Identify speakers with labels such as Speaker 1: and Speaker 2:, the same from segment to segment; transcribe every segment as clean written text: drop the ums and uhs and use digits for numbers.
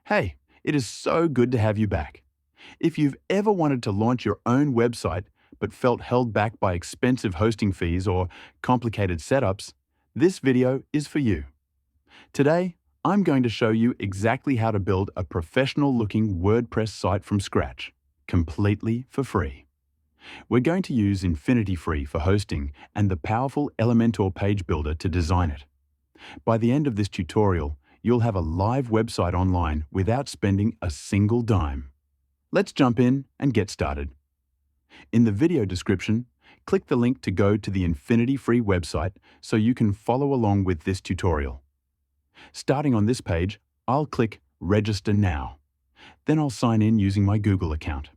Speaker 1: Hey, it is so good to have you back. If you've ever wanted to launch your own website but felt held back by expensive hosting fees or complicated setups, this video is for you. Today, I'm going to show you exactly how to build a professional-looking WordPress site from scratch, completely for free. We're going to use Infinity Free for hosting and the powerful Elementor page builder to design it. By the end of this tutorial, you'll have a live website online without spending a single dime. Let's jump in and get started. In the video description, click the link to go to the Infinity Free website so you can follow along with this tutorial. Starting on this page, I'll click Register Now. Then I'll sign in using my Google account.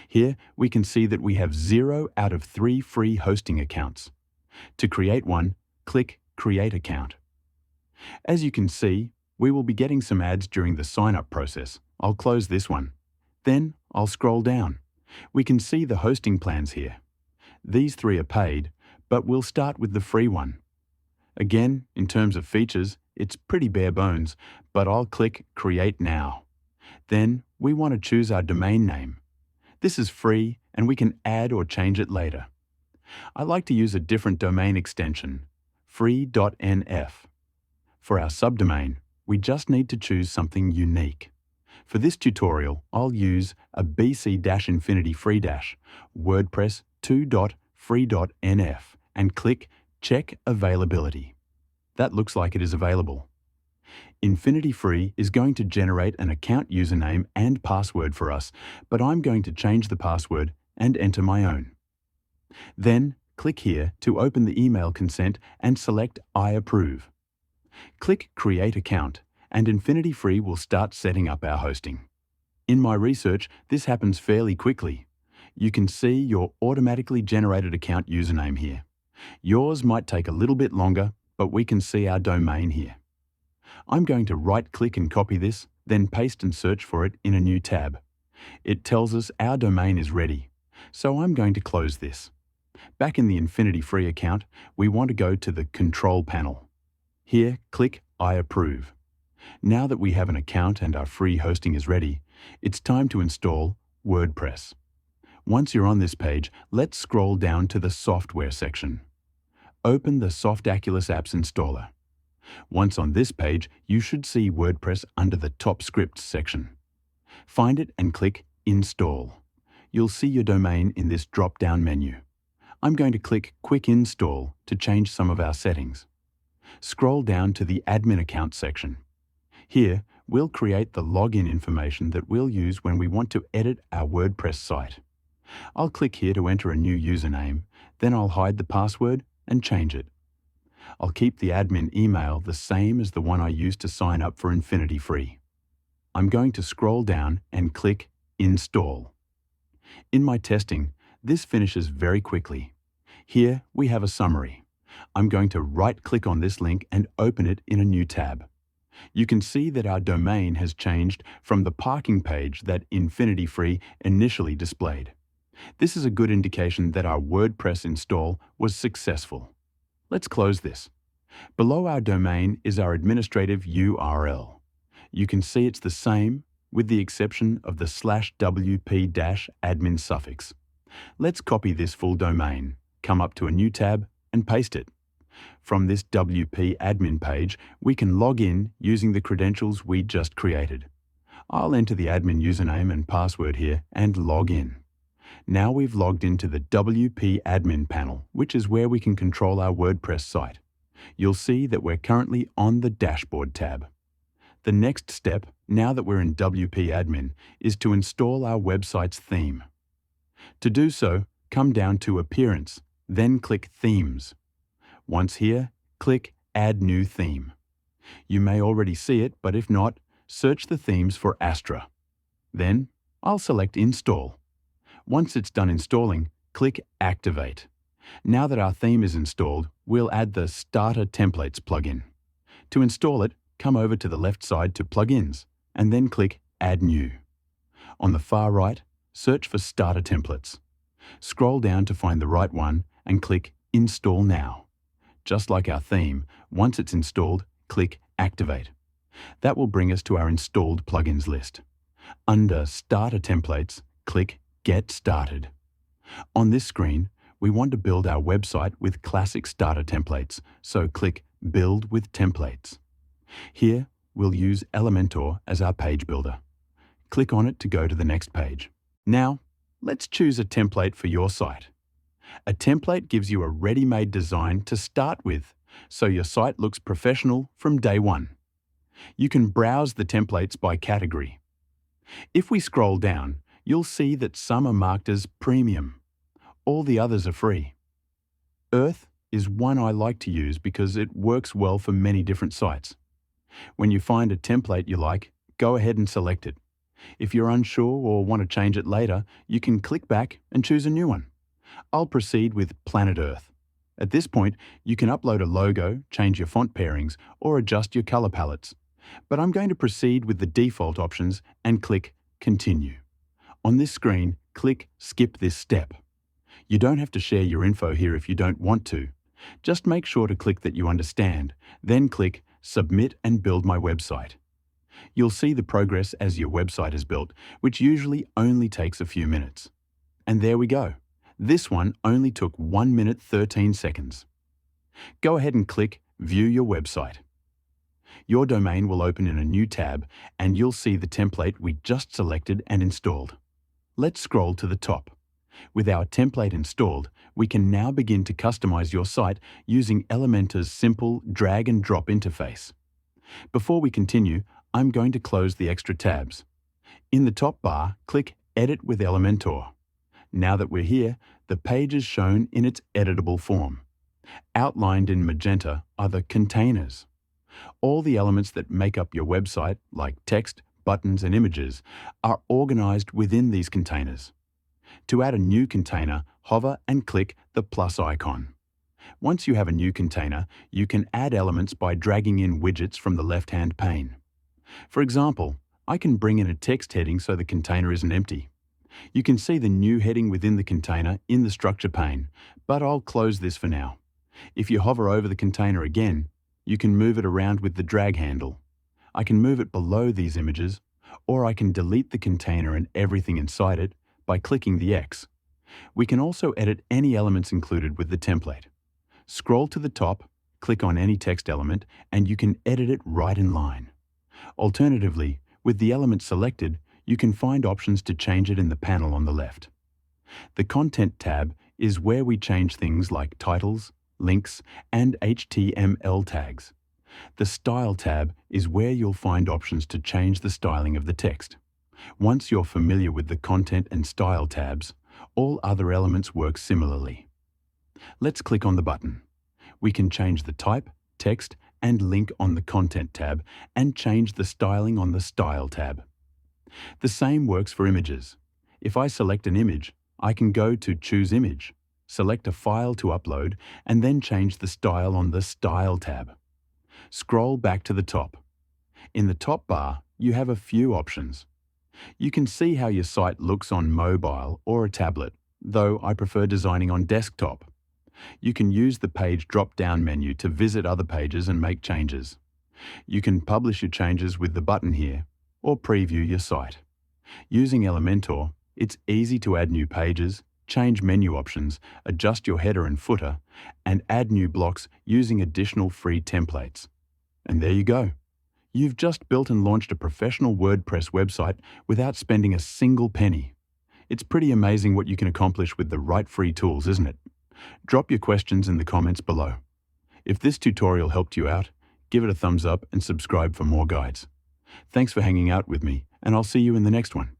Speaker 1: Here, we can see that we have 0 out of 3 free hosting accounts. To create one, click Create Account. As you can see, we will be getting some ads during the sign-up process. I'll close this one. Then I'll scroll down. We can see the hosting plans here. These 3 are paid, but we'll start with the free one. Again, in terms of features, it's pretty bare bones, but I'll click Create Now. Then we want to choose our domain name. This is free and we can add or change it later. I like to use a different domain extension, free.nf. For our subdomain, we just need to choose something unique. For this tutorial, I'll use a bc-infinity-free-wordpress 2.free.nf and click Check Availability. That looks like it is available. Infinity Free is going to generate an account username and password for us, but I'm going to change the password and enter my own. Then, click here to open the email consent and select I approve. Click Create Account, and Infinity Free will start setting up our hosting. In my research, this happens fairly quickly. You can see your automatically generated account username here. Yours might take a little bit longer, but we can see our domain here. I'm going to right-click and copy this, then paste and search for it in a new tab. It tells us our domain is ready, so I'm going to close this. Back in the Infinity Free account, we want to go to the Control panel. Here, click I approve. Now that we have an account and our free hosting is ready, it's time to install WordPress. Once you're on this page, let's scroll down to the Software section. Open the Softaculous Apps installer. Once on this page, you should see WordPress under the Top Scripts section. Find it and click Install. You'll see your domain in this drop-down menu. I'm going to click Quick Install to change some of our settings. Scroll down to the Admin Account section. Here, we'll create the login information that we'll use when we want to edit our WordPress site. I'll click here to enter a new username, then I'll hide the password and change it. I'll keep the admin email the same as the one I used to sign up for Infinity Free. I'm going to scroll down and click Install. In my testing, this finishes very quickly. Here we have a summary. I'm going to right-click on this link and open it in a new tab. You can see that our domain has changed from the parking page that Infinity Free initially displayed. This is a good indication that our WordPress install was successful. Let's close this. Below our domain is our administrative URL. You can see it's the same, with the exception of the /wp-admin suffix. Let's copy this full domain, come up to a new tab, and paste it. From this WP admin page, we can log in using the credentials we just created. I'll enter the admin username and password here and log in. Now we've logged into the WP admin panel, which is where we can control our WordPress site. You'll see that we're currently on the Dashboard tab. The next step, now that we're in WP admin, is to install our website's theme. To do so, come down to Appearance, then click Themes. Once here, click Add New Theme. You may already see it, but if not, search the themes for Astra. Then, I'll select Install. Once it's done installing, click Activate. Now that our theme is installed, we'll add the Starter Templates plugin. To install it, come over to the left side to Plugins, and then click Add New. On the far right, search for Starter Templates. Scroll down to find the right one and click Install Now. Just like our theme, once it's installed, click Activate. That will bring us to our installed plugins list. Under Starter Templates, click Get Started. On this screen, we want to build our website with classic starter templates, so click Build with Templates. Here, we'll use Elementor as our page builder. Click on it to go to the next page. Now, let's choose a template for your site. A template gives you a ready-made design to start with, so your site looks professional from day one. You can browse the templates by category. If we scroll down, you'll see that some are marked as premium. All the others are free. Earth is one I like to use because it works well for many different sites. When you find a template you like, go ahead and select it. If you're unsure or want to change it later, you can click back and choose a new one. I'll proceed with Planet Earth. At this point, you can upload a logo, change your font pairings, or adjust your color palettes. But I'm going to proceed with the default options and click Continue. On this screen, click Skip this step. You don't have to share your info here if you don't want to. Just make sure to click that you understand, then click Submit and Build My Website. You'll see the progress as your website is built, which usually only takes a few minutes. And there we go. This one only took 1 minute 13 seconds. Go ahead and click View Your Website. Your domain will open in a new tab and you'll see the template we just selected and installed. Let's scroll to the top. With our template installed, we can now begin to customize your site using Elementor's simple drag and drop interface. Before we continue, I'm going to close the extra tabs. In the top bar, click Edit with Elementor. Now that we're here, the page is shown in its editable form. Outlined in magenta are the containers. All the elements that make up your website, like text, buttons, and images, are organized within these containers. To add a new container, hover and click the plus icon. Once you have a new container, you can add elements by dragging in widgets from the left-hand pane. For example, I can bring in a text heading so the container isn't empty. You can see the new heading within the container in the structure pane, but I'll close this for now. If you hover over the container again, you can move it around with the drag handle. I can move it below these images, or I can delete the container and everything inside it by clicking the X. We can also edit any elements included with the template. Scroll to the top, click on any text element, and you can edit it right in line. Alternatively, with the element selected, you can find options to change it in the panel on the left. The Content tab is where we change things like titles, links, and HTML tags. The Style tab is where you'll find options to change the styling of the text. Once you're familiar with the Content and Style tabs, all other elements work similarly. Let's click on the button. We can change the type, text, and link on the Content tab and change the styling on the Style tab. The same works for images. If I select an image, I can go to Choose Image, select a file to upload, and then change the style on the Style tab. Scroll back to the top. In the top bar, you have a few options. You can see how your site looks on mobile or a tablet, though I prefer designing on desktop. You can use the Page drop-down menu to visit other pages and make changes. You can publish your changes with the button here, or preview your site. Using Elementor, it's easy to add new pages, change menu options, adjust your header and footer, and add new blocks using additional free templates. And there you go. You've just built and launched a professional WordPress website without spending a single penny. It's pretty amazing what you can accomplish with the right free tools, isn't it? Drop your questions in the comments below. If this tutorial helped you out, give it a thumbs up and subscribe for more guides. Thanks for hanging out with me, and I'll see you in the next one.